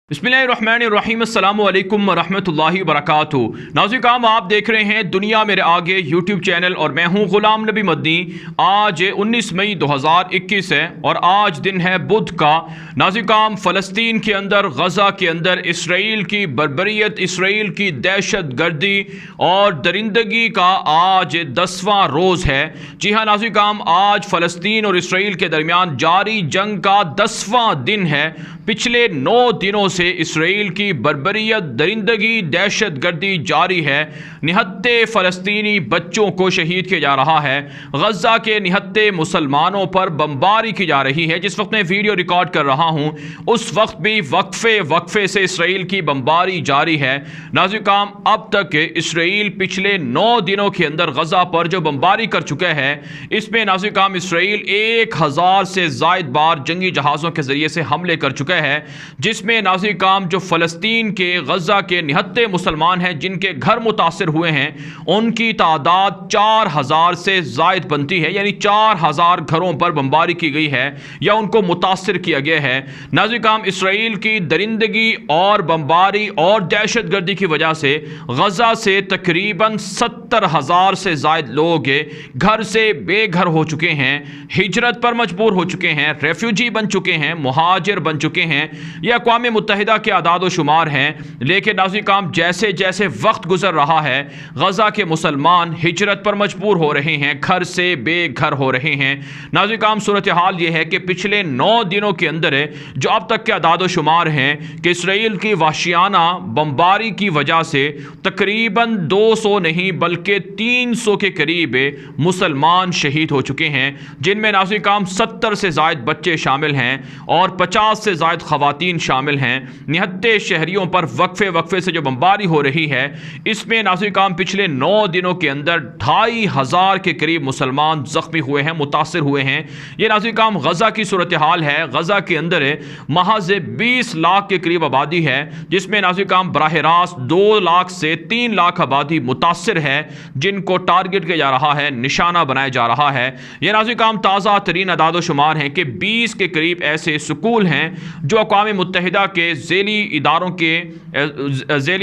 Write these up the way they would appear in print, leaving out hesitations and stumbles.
बिस्मिल्लाहिर्रहमानिर्रहीम अस्सलामु अलैकुम वरहमतुल्लाहि वबरकातुहू। नाज़रीन, आप देख रहे हैं दुनिया मेरे आगे यूट्यूब चैनल और मैं हूं गुलाम नबी मदनी। आज 19 मई 2021 है और आज दिन है बुध का। नाज़रीन, फ़लस्तीन के अंदर, गज़ा के अंदर इसराइल की बर्बरियत, इसराइल की दहशत गर्दी और दरिंदगी का आज 10वां रोज़ है। जी हाँ नाज़रीन, आज फ़लस्तीन और इसराइल के दरमियान जारी जंग का 10वां दिन है। पिछले 9 दिनों से इसराइल की बर्बरियत, दरिंदगी, दहशत गर्दी जारी है। निहत्ते फ़लस्तीनी बच्चों को शहीद किया जा रहा है। गज़ा के निहत्ते मुसलमानों पर बमबारी की जा रही है। जिस वक्त मैं वीडियो रिकॉर्ड कर रहा हूँ उस वक्त भी वक्फे से इसराइल की बमबारी जारी है। नाज़रीन, अब तक इसराइल पिछले 9 दिनों के अंदर गज़ा पर जो बमबारी कर चुका है, इसमें नाज़रीन इसराइल 1000 से ज़ायद बार जंगी जहाज़ों के ज़रिए से हमले कर चुका है, जिसमें नाज़रीन जो फ़लस्तीन के, गज़ा के निहत्ते मुसलमान हैं जिनके घर मुतासिर हुए हैं, उनकी तादाद 4000 से ज़ायद बनती है। यानी 4000 घरों पर बमबारी की गई है या उनको मुतासिर किया गया है। नाज़रीन, इसराइल की दरिंदगी और बमबारी और दहशत गर्दी की वजह से गज़ा से तकरीबन 70,000 से ज़ायद लोग घर से बेघर हो चुके हैं, हिजरत पर मजबूर हो चुके हैं, रेफ्यूजी बन चुके हैं, मुहाजिर बन चुके हैं। यह अक़वाम मुत्तहिदा के आदाद शुमार हैं। लेकिन नाज़रीन, जैसे जैसे वक्त गुजर रहा है, गज़ा के मुसलमान हिजरत पर मजबूर हो रहे हैं, घर से बेघर हो रहे हैं। नाज़रीन, सूरत हाल यह है कि पिछले 9 दिनों के अंदर जो अब तक के आदाद शुमार हैं कि इसराइल की वहशियाना बमबारी की वजह से तकरीबन 200 नहीं बल्कि 300 के करीब मुसलमान शहीद हो चुके हैं, जिनमें नाज़रीन 70 से ज़ायद बच्चे शामिल हैं और 50 से ज़ायद ख़वातीन शामिल हैं। निहत्ते शहरियों पर वक्फे से जो बमबारी हो रही है, इसमें नाज़रीन पिछले 9 दिनों के अंदर 2500 के करीब मुसलमान ज़ख्मी हुए हैं, मुतासिर हुए हैं। ये नाज़रीन गज़ा की सूरत हाल है। गज़ा के अंदर महज 20 लाख के करीब आबादी है, जिसमें नाज़रीन बराह रास्त 2 लाख से 3 लाख आबादी मुतासिर है, जिनको टारगेट किया जा रहा है, निशाना बनाया जा रहा है। यह नाज़रीन ताज़ा तरीन आदाद शुमार हैं कि 20 के करीब ऐसे स्कूल हैं जो अक़वाम मुत्तहिदा के ज़ेली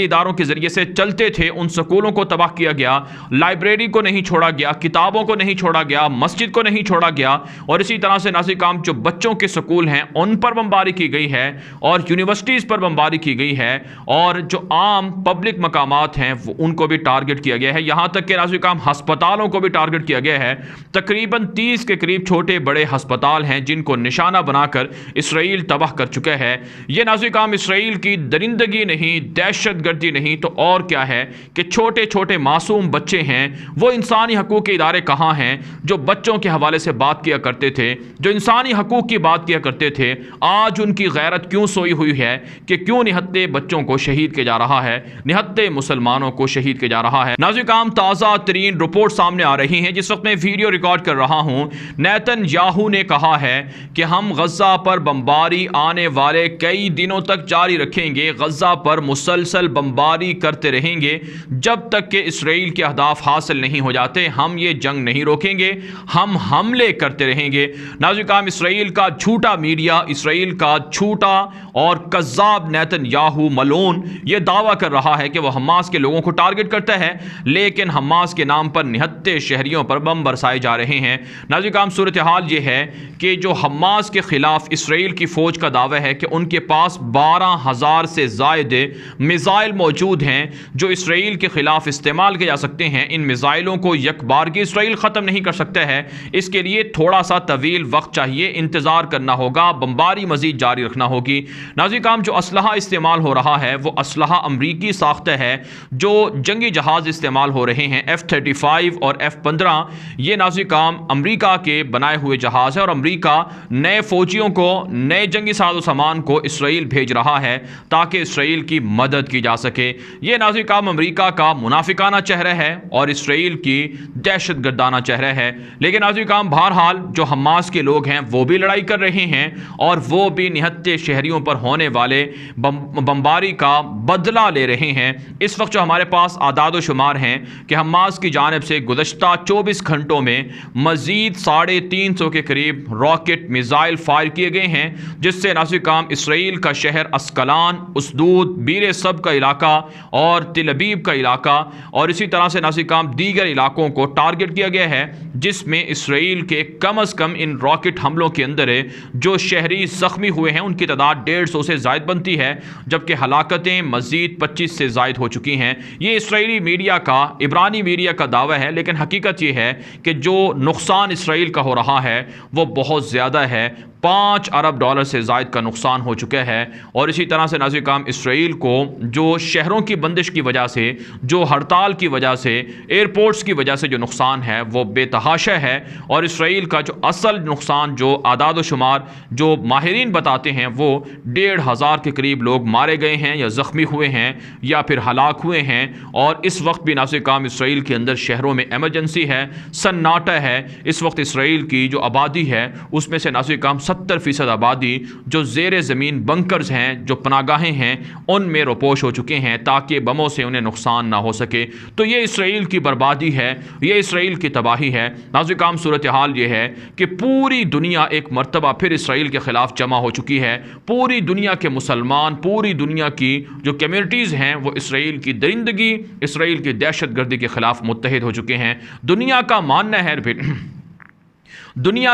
इदारों के ज़रिए से चलते थे। उन स्कूलों को तबाह किया गया, लाइब्रेरी को नहीं छोड़ा गया, किताबों को नहीं छोड़ा गया, मस्जिद को नहीं छोड़ा गया। और इसी तरह से नाज़रीन जो बच्चों के स्कूल हैं उन पर बमबारी की गई है और यूनिवर्सिटीज़ पर बमबारी की गई है और जो आम पब्लिक मकामात हैं उनको भी टारगेट किया गया है। यहाँ तक कि नाज़रीन हस्पतालों को भी टारगेट किया गया है। तकरीबन 30 के करीब छोटे बड़े हस्पताल हैं जिनको निशाना बनाकर इसराइल तबाह कर चुका है। यह नाज़रीन इसराइल की दरिंदगी नहीं, दहशत गर्दी नहीं तो और क्या है कि छोटे छोटे मासूम बच्चे हैं। वो इंसानी हकूक़ के इदारे कहाँ हैं जो बच्चों के हवाले से बात किया करते थे, जो इंसानी हकूक़ की बात किया करते थे? आज उनकी गैरत क्यों सोई हुई है कि क्यों निहत्ते बच्चों को शहीद किया जा रहा है, निहत्ते मुसलमानों को शहीद किया जा रहा है? नाज़रीन, ताज़ा तरीन रिपोर्ट सामने आ रही हैं। जिस वक्त मैं वीडियो रिकॉर्ड कर रहा हूँ, नेतन्याहू ने कहा है कि हम गज़ा पर बमबारी आने वाले कई दिनों तक जारी रखेंगे, गज़ा पर मुसलसल बमबारी करते रहेंगे जब तक कि इसराइल के अहदाफ हासिल नहीं हो जाते। हम ये जंग नहीं रोकेंगे, हम हमले करते रहेंगे। नाज़रीन, इसराइल का झूठा मीडिया, इसराइल का झूठा और कज़्ज़ाब नेतन्याहू मलोन ये दावा कर रहा है कि वह हमास के लोगों को टारगेट करता है, लेकिन हमास के नाम पर निहत्ते शहरियों पर बम बरसाए जा रहे हैं। नाज़रीन, सूरत हाल ये है कि जो हमास के ख़िलाफ़ इसराइल की फ़ौज का दावा है कि उनके पास 12,000 से ज़ायद मिज़ाइल मौजूद हैं जो इसराइल के ख़िलाफ़ इस्तेमाल किए जा सकते हैं। इन मिज़ाइलों को यकबारगी इसराइल ख़त्म नहीं कर सकता है, इसके लिए थोड़ा सा तवील वक्त चाहिए, इंतज़ार करना होगा, बमबारी मज़ीद जारी रखना होगी। नाज़रीन, जो असलहा इस्तेमाल हो रहा है वो असलहा अमरीकी साख्ता है। जो जंगी जहाज़ इस्तेमाल हो रहे हैं F-35 और F-15, ये नाज़रीन अमरीका के बनाए हुए जहाज़ है और अमरीका नए फ़ौजियों को, नए जंगी साजो सामान को इसराइल भेज रहा है ताकि इसराइल की मदद की जा सके। ये नाज़रीन अमरीका का मुनाफिकाना चेहरा है और इसराइल की दहशत गर्दाना चेहरा है। लेकिन नाज़रीन बहरहाल जो हमास के लोग हैं वो भी लड़ाई कर रहे हैं और वो भी निहत्ते शहरियों पर होने वाले बमबारी का बदला ले रहे हैं। इस वक्त जो हमारे पास आदाद शुमार हैं कि हमास की जानिब से गुज़श्ता 24 घंटों में मज़ीद 350 के करीब रॉकेट मिज़ाइल फायर किए गए हैं, जिससे नाज़रीन काम इसराइल का शहर अस्कलान, उसदूद, बीर सब का इलाका और तिल अबीब का इलाका और इसी तरह से नाज़रीन काम दीगर इलाकों को टारगेट किया गया है, जिसमें इसराइल के कम अज़ कम इन रॉकेट हमलों के अंदर जो शहरी ज़ख्मी हुए हैं उनकी तादाद 150 से ज़ायद बनती है, जबकि हलाकतें मज़ीद 25 से ज़ायद हो चुकी हैं। ये इसराइली मीडिया का, इब्रानी मीडिया का दावा है, लेकिन हकीकत ये है कि जो नुकसान इसराइल का हो रहा है वो बहुत ज़्यादा है। 5 अरब डॉलर से ज़ायद का नुकसान हो चुका है। और इसी तरह से नाज़रीन काम इसराइल को जो शहरों की बंदिश की वजह से, जो हड़ताल की वजह से, एयरपोर्ट्स की वजह से जो नुकसान है वो बेतहाशा है। और इसराइल का जो असल नुकसान, जो आदाद व शुमार जो माहिरीन बताते हैं, वो 1,500 के करीब लोग मारे गए हैं या ज़ख्मी हुए हैं या फिर हलाक हुए हैं। और इस वक्त भी नाज़रीन काम इसराइल के अंदर शहरों में एमरजेंसी है, सन्नाटा है। इस वक्त इसराइल की जो आबादी है उसमें से नाज़रीन काम 70% आबादी जो ज़ेर ज़मीन बंकर्स हैं, जो पनागाहें हैं, उनमें रोपोश हो चुके हैं ताकि बमों से उन्हें नुकसान ना हो सके। तो ये इसराइल की बर्बादी है, ये इसराइल की तबाही है। नाज़रीन काम सूरत हाल ये है कि पूरी दुनिया एक मरतबा फिर इसराइल के ख़िलाफ़ जमा हो चुकी है। पूरी दुनिया के मुसलमान, पूरी दुनिया की जो कम्यूनिटीज़ हैं वो इसराइल की दरिंदगी, इसराइल की दहशत गर्दी के ख़िलाफ़ मुत्तहिद हो चुके हैं। दुनिया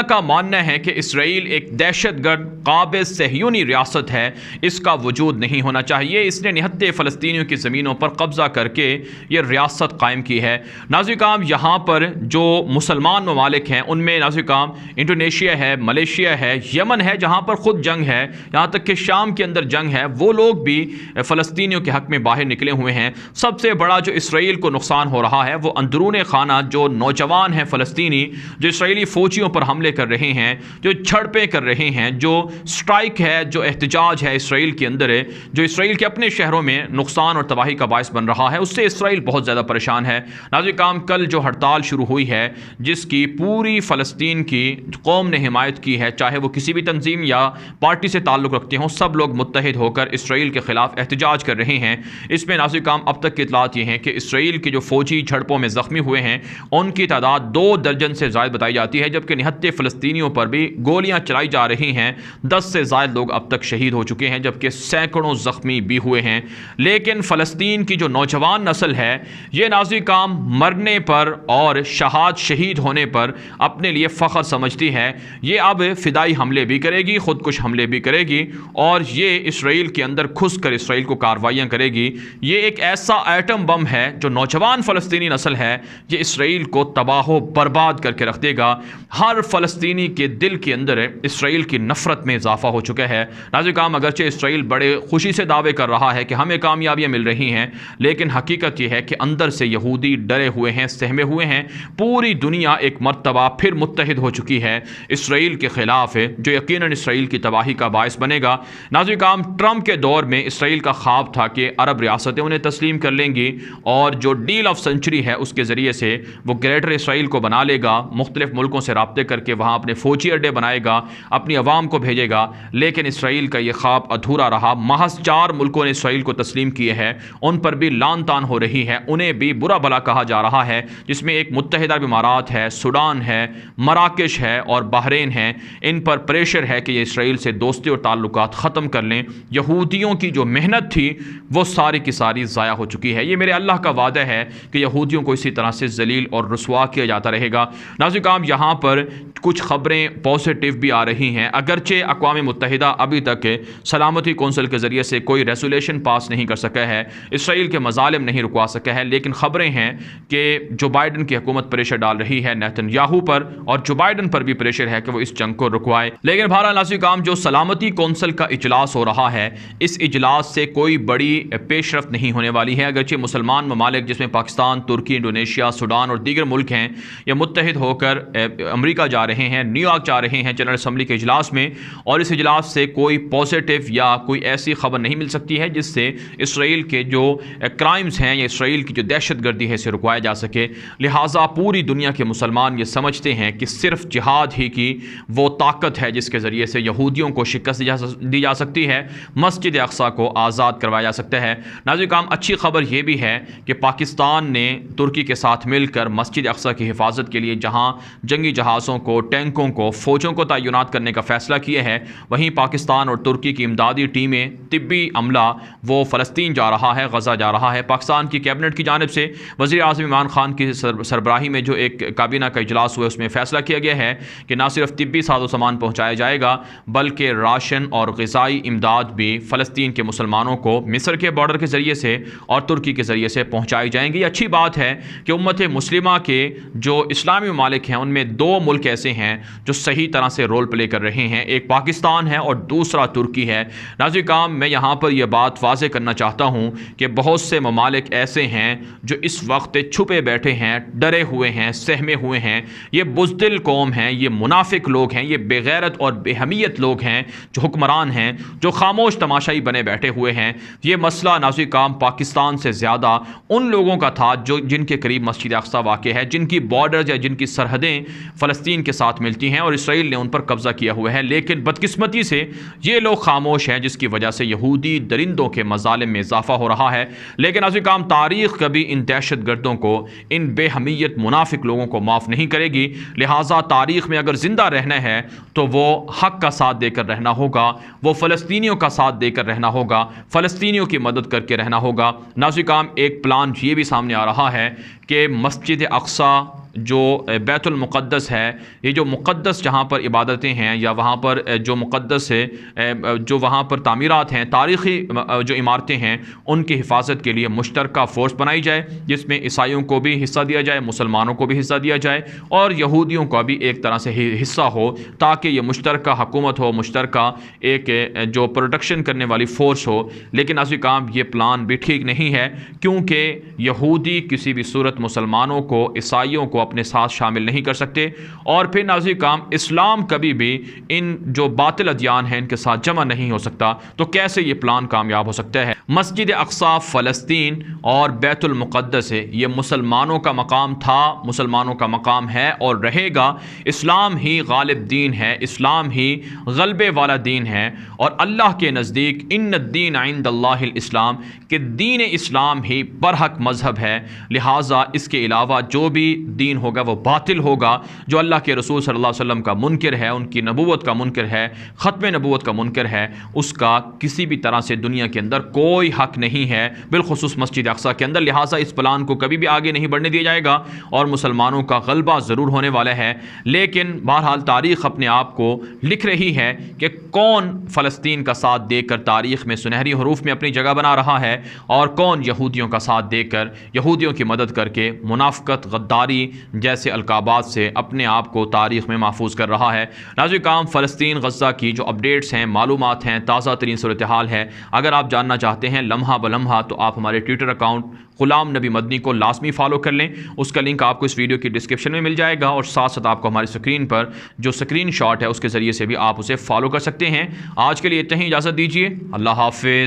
का मानना है कि इसराइल एक दहशतगर्द काबिल सहयूनी रियासत है, इसका वजूद नहीं होना चाहिए। इसने निहत्ते फ़लस्तीनियों की ज़मीनों पर कब्ज़ा करके ये रियासत कायम की है। नाज़रीन काम यहाँ पर जो मुसलमान ममालिक हैं उनमें नाज़रीन काम इंडोनेशिया है, मलेशिया है, यमन है जहाँ पर ख़ुद जंग है, यहाँ तक कि शाम के अंदर जंग है, वो लोग भी फ़लस्तीनियों के हक़ में बाहर निकले हुए हैं। सबसे बड़ा जो इसराइल को नुकसान हो रहा है वो अंदरून खाना जो नौजवान हैं फ़लस्तीनी, जो इसराइली फ़ौजियों पर हमले कर रहे हैं, जो झड़पें कर रहे हैं, जो स्ट्राइक है, जो एहतजाज है इसराइल के अंदर है, जो इसराइल के अपने शहरों में नुकसान और तबाही का बायस बन रहा है, उससे इसराइल बहुत ज़्यादा परेशान है। नाज़रीन काम कल जो हड़ताल शुरू हुई है जिसकी पूरी फ़लस्तीन की कौम ने हिमायत की है, चाहे वो किसी भी तंजीम या पार्टी से ताल्लुक़ रखते हों, सब लोग मुत्तहिद होकर इसराइल के ख़िलाफ़ एहतजाज कर रहे हैं। इसमें नाज़रीन काम अब तक की इतलात ये हैं कि इसराइल के जो फ़ौजी झड़पों में ज़ख्मी हुए हैं उनकी तादाद 2 दर्जन से ज़ायद बताई जाती है, जबकि निहत्ते फ़लस्तीनियों पर भी गोलियां चलाई जा रही हैं। 10 से ज़ायद लोग अब तक शहीद हो चुके हैं, जबकि सैकड़ों ज़ख्मी भी हुए हैं। लेकिन फ़लस्तीन की जो नौजवान नस्ल है ये नाज़रीन काम मरने पर और शहीद होने पर अपने लिए फ़ख्र समझती है। ये अब फ़िदाई हमले भी करेगी, ख़ुदकुश हमले भी करेगी और ये इसराइल के अंदर घुस कर इसराइल को कार्रवाइयाँ करेगी। ये एक ऐसा एटम बम है जो नौजवान फ़लस्तीनी नस्ल है, ये इसराइल को तबाह बर्बाद करके रख देगा। हर फ़लस्तीनी के दिल के अंदर इसराइल की नफ़रत में इजाफा हो चुका है। नाज़रीन काम अगरचे इसराइल बड़े खुशी से दावे कर रहा है कि हमें कामयाबियाँ मिल रही हैं, लेकिन हकीकत यह है कि अंदर से यहूदी डरे हुए हैं, सहमे हुए हैं। पूरी दुनिया एक मरतबा फिर मुत्तहिद हो चुकी है इसराइल के ख़िलाफ़, जो यकीनन इसराइल की तबाही का बायस बनेगा। नाज़रीन काम ट्रंप के दौर में इसराइल का ख्वाब था कि अरब रियासतें उन्हें तस्लीम कर लेंगी और जो डील ऑफ सेंचुरी है उसके ज़रिए से वो ग्रेटर इसराइल को बना लेगा, मुख्तलिफ मुल्कों से राब्ते करके वहाँ अपने फ़ौजी अड्डे बनाएगा, अपनी अवाम को भेजेगा। लेकिन इसराइल का ये ख्वाब अधूरा रहा। महज 4 मुल्कों ने इसराइल को तस्लीम किए हैं, उन पर भी लान तान हो रही है, उन्हें भी बुरा भला कहा जा रहा है, जिसमें एक मुत्तहिदा अरब इमारात है, सूडान है, मराकेश है और बहरीन है। इन पर प्रेशर है कि ये इसराइल से दोस्ती और ताल्लुकात ख़त्म कर लें। यहूदियों की जो मेहनत थी वो सारी की सारी ज़ाया हो चुकी है। ये मेरे अल्लाह का वादा है कि यहूदियों को इसी तरह से जलील और रुसवा किया जाता रहेगा। नाज़रीन काम यहाँ पर कुछ ख़बरें पॉजिटिव भी आ रही हैं, अगरचे अक़वाम मुत्तहिदा अभी तक सलामती कौंसिल के ज़रिए से कोई रेजोल्यूशन पास नहीं कर सका है, इसराइल के मज़ालिम नहीं रुकवा सका है। लेकिन ख़बरें हैं कि जो बाइडन की हुकूमत प्रेशर डाल रही है नेतन्याहू पर, और जो बाइडन पर भी प्रेशर है कि वो इस जंग को रुकवाए। लेकिन बहरहाल नाज़रीन काम जो सलामती कौंसिल का इजलास हो रहा है, इस इजलास से कोई बड़ी पेशरफ नहीं होने वाली है। अगरचे मुसलमान ममालिक जिसमें पाकिस्तान, तुर्की, इंडोनेशिया, सूडान और दीगर मुल्क हैं, ये मुत्तहिद होकर अमरीका जा रहे हैं, न्यूयॉर्क जा रहे हैं जनरल असम्बली के इजलास में, और इस इजलास से कोई पॉजिटिव या कोई ऐसी खबर नहीं मिल सकती है जिससे इसराइल के जो क्राइम्स हैं या इसराइल की जो दहशत गर्दी है इसे रुकवाया जा सके। लिहाजा पूरी दुनिया के मुसलमान ये समझते हैं कि सिर्फ जिहाद ही की वो ताकत है जिसके ज़रिए से यहूदियों को शिकस्त दी जा सकती है, मस्जिद अक्सा को आज़ाद करवाया जा सकता है। नाज़रीन काम अच्छी खबर यह भी है कि पाकिस्तान ने तुर्की के साथ मिलकर मस्जिद अक्सा की हिफाजत के लिए जहाँ जंगी जहाज़ जहाज़ों को, टैंकों को, फ़ौजों को तैनात करने का फ़ैसला किया है। वहीं पाकिस्तान और तुर्की की इमदादी टीमें, तिब्बी अमला वो फ़लस्तीन जा रहा है, गज़ा जा रहा है। पाकिस्तान की कैबिनेट की जानिब से वज़ीर आज़म इमरान खान की सरबराही में जो एक काबीना का इजलास हुआ, उसमें फ़ैसला किया गया है कि न सिर्फ तिब्बी साजो सामान पहुँचाया जाएगा बल्कि राशन और ग़िज़ाई इमदाद भी फ़लस्तीन के मुसलमानों को मिस्र के बॉर्डर के ज़रिए से और तुर्की के ज़रिए से पहुँचाई जाएंगी। अच्छी बात है कि उम्मत मुस्लिमा के जो इस्लामी ममालिक हैं उनमें दो मुल्क ऐसे हैं जो सही तरह से रोल प्ले कर रहे हैं, एक पाकिस्तान है और दूसरा तुर्की है। नाज़रीन काम, मैं यहाँ पर यह बात वाज़े करना चाहता हूँ कि बहुत से ममालिक ऐसे हैं जो इस वक्त छुपे बैठे हैं, डरे हुए हैं, सहमे हुए हैं। ये बुज़दिल कौम हैं, ये मुनाफिक लोग हैं, ये बेगैरत और बेहमियत लोग हैं जो हुक्मरान हैं, जो खामोश तमाशाई बने बैठे हुए हैं। ये मसला नाज़रीन काम पाकिस्तान से ज़्यादा उन लोगों का था जो जिनके करीब मस्जिद अक़सा वाक़ है, जिनकी बॉर्डर या जिनकी सरहदें फ़लस्तीन के साथ मिलती हैं और इसराइल ने उन पर कब्ज़ा किया हुआ है। लेकिन बदकिस्मती से ये लोग खामोश हैं, जिसकी वजह से यहूदी दरिंदों के मज़ालिम में इजाफ़ा हो रहा है। लेकिन नाज़रीन काम, तारीख़ कभी इन दहशत गर्दों को, इन बेहमियत मुनाफिक लोगों को माफ़ नहीं करेगी। लिहाजा तारीख़ में अगर ज़िंदा रहना है तो वो हक़ का साथ देकर रहना होगा, वो फ़लस्तीनियों का साथ देकर रहना होगा, फ़लस्तीनियों की मदद करके रहना होगा। नाज़रीन काम, एक प्लान ये भी सामने आ रहा है कि मस्जिद अक़सा जो बैतुल मुक़द्दस है, ये जो मुक़द्दस जहाँ पर इबादतें हैं या वहाँ पर जो मुक़द्दस है, जो वहाँ पर तामीरात हैं, तारीख़ी जो इमारतें हैं, उनकी हिफाजत के लिए मुश्तरका फ़ोर्स बनाई जाए, जिसमें ईसाइयों को भी हिस्सा दिया जाए, मुसलमानों को भी हिस्सा दिया जाए और यहूदियों का भी एक तरह से हिस्सा हो, ताकि ये मुश्तरका हुकूमत हो, मुश्तरका एक जो प्रोटेक्शन करने वाली फ़ोर्स हो। लेकिन नाज़रीन काम, ये प्लान भी ठीक नहीं है, क्योंकि यहूदी किसी भी सूरत मुसलमानों को, ईसाइयों को अपने साथ शामिल नहीं कर सकते। और फिर नाज़रीन काम, इस्लाम कभी भी इन जो बातिल अदियान हैं इनके साथ जमा नहीं हो सकता। तो कैसे ये प्लान कामयाब हो सकता है? मस्जिद अक़सा फ़लस्तीन और बैतुल मुक़द्दस है, ये मुसलमानों का मकाम था, मुसलमानों का मकाम है और रहेगा। इस्लाम ही गालिब दीन है, इस्लाम ही गलबे वाला दीन है और अल्लाह के नज़दीक इन्नद्दीन इंदल्लाहिल इस्लाम, कि दीन इस्लाम ही बरहक मज़हब है। लिहाजा इसके अलावा जो भी दीन होगा वो बातिल होगा। जो अल्लाह के रसूल सल्लल्लाहु अलैहि वसल्लम का मुनकिर है, उनकी नबूवत का मुनकिर है, ख़त्म नबूवत का मुनकिर है, उसका किसी भी तरह से दुनिया के अंदर कोई हक़ नहीं है, बिलखुसूस मस्जिद अक़सा के अंदर। लिहाजा इस प्लान को कभी भी आगे नहीं बढ़ने दिया जाएगा और मुसलमानों का गलबा ज़रूर होने वाला है। लेकिन बहरहाल तारीख़ अपने आप को लिख रही है कि कौन फ़लस्तीन का साथ देकर तारीख़ में सुनहरी हरूफ में अपनी जगह बना रहा है और कौन यहूदियों का साथ देकर, यहूदियों की मदद करके मुनाफ़क़त, गद्दारी जैसे अलकाबात से अपने आप को तारीख़ में महफूज कर रहा है। नाज़रीन काम, फ़लस्तीन गज़ा की जो अपडेट्स हैं, मालूमात हैं, ताज़ा तरीन सूरत हाल है, अगर आप जानना चाहते हैं लम्हा ब लम्हा, तो आप हमारे ट्विटर अकाउंट ग़ुलाम नबी मदनी को लाजमी फॉलो कर लें। उसका लिंक आपको इस वीडियो की डिस्क्रिप्शन में मिल जाएगा और साथ साथ आपको हमारी स्क्रीन पर जो स्क्रीन शॉट है उसके ज़रिए से भी आप उसे फॉलो कर सकते हैं। आज के लिए इतना ही, इजाज़त दीजिए। अल्लाह हाफ़िज़।